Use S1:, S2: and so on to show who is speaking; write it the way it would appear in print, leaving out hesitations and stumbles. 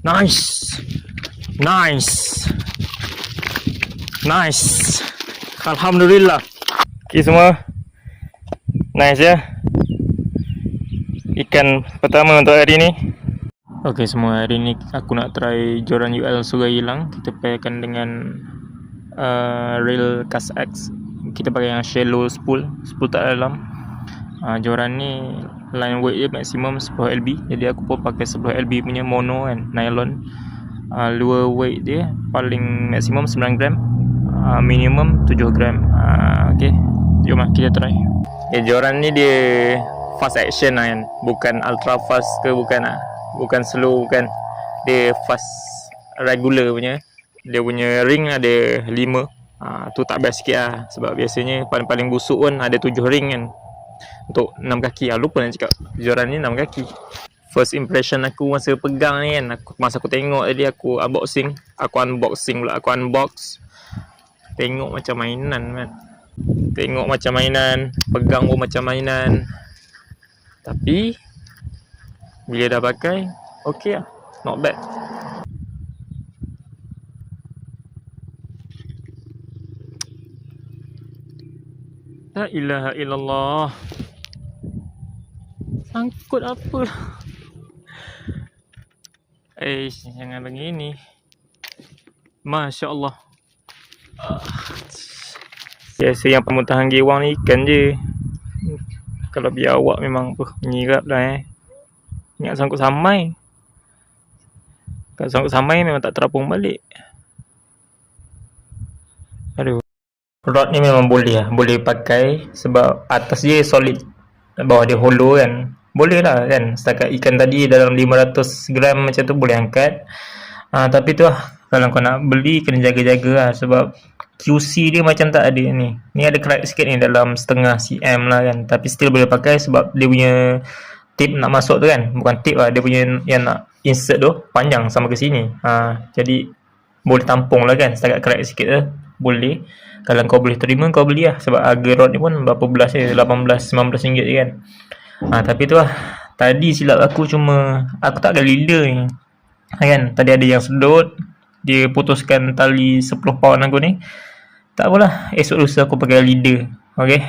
S1: Nice. Nice. Nice. Alhamdulillah. Okay semua. Nice ya. Ikan pertama untuk hari ni. Okay semua, hari ni aku nak try joran UL Sungai Hilang. Kita pairkan dengan reel Cast X. Kita pakai yang shallow spool tak dalam. Joran ni line weight dia maksimum 10 lb. Jadi aku pun pakai 10 lb punya mono kan, nylon. Lure weight dia paling maksimum 9 gram, minimum 7 gram. Okay, jom lah kita try. Joran ni dia fast action lah kan, bukan ultra fast ke, bukan slow, bukan. Dia fast regular punya. Dia punya ring ada 5. Tu tak best sikit lah, sebab biasanya paling busuk pun ada 7 ring kan, untuk 6 kaki. Lupa nak cakap, joran ni 6 kaki. First impression aku masa pegang ni kan, masa aku tengok tadi, aku unbox. Tengok macam mainan kan. Tengok macam mainan, pegang pun macam mainan. Tapi bila dah pakai, okay lah, not bad. La ilaha illallah. Sangkut apa? Jangan begini. Masya Allah. Biasa yang pemutahan gewang ni ikan je. Kalau biawak memang menyirap dah Ingat sangkut samai. Kalau sangkut samai memang tak terapung balik. Aduh. Rod ni memang boleh pakai, sebab atas dia solid, bawah dia hollow kan. Boleh lah kan, setakat ikan tadi dalam 500 gram macam tu boleh angkat. Tapi tu lah, kalau kau nak beli kena jaga-jaga lah, sebab QC dia macam tak ada ni. Ni ada crack sikit ni, dalam setengah cm lah kan. Tapi still boleh pakai sebab dia punya tip nak masuk tu kan, bukan tip lah, dia punya yang nak insert tu panjang sampai ke sini. Jadi boleh tampung lah kan, setakat crack sikit tu boleh. Kalau kau boleh terima, kau beli lah, sebab harga rod ni pun berapa belas je, 18-19 ringgit je kan. Tapi tu lah, tadi silap aku, cuma aku tak ada leader ni kan. Tadi ada yang sedut, dia putuskan tali 10 pound aku ni. Tak apalah, esok lusa aku pakai leader. Okay.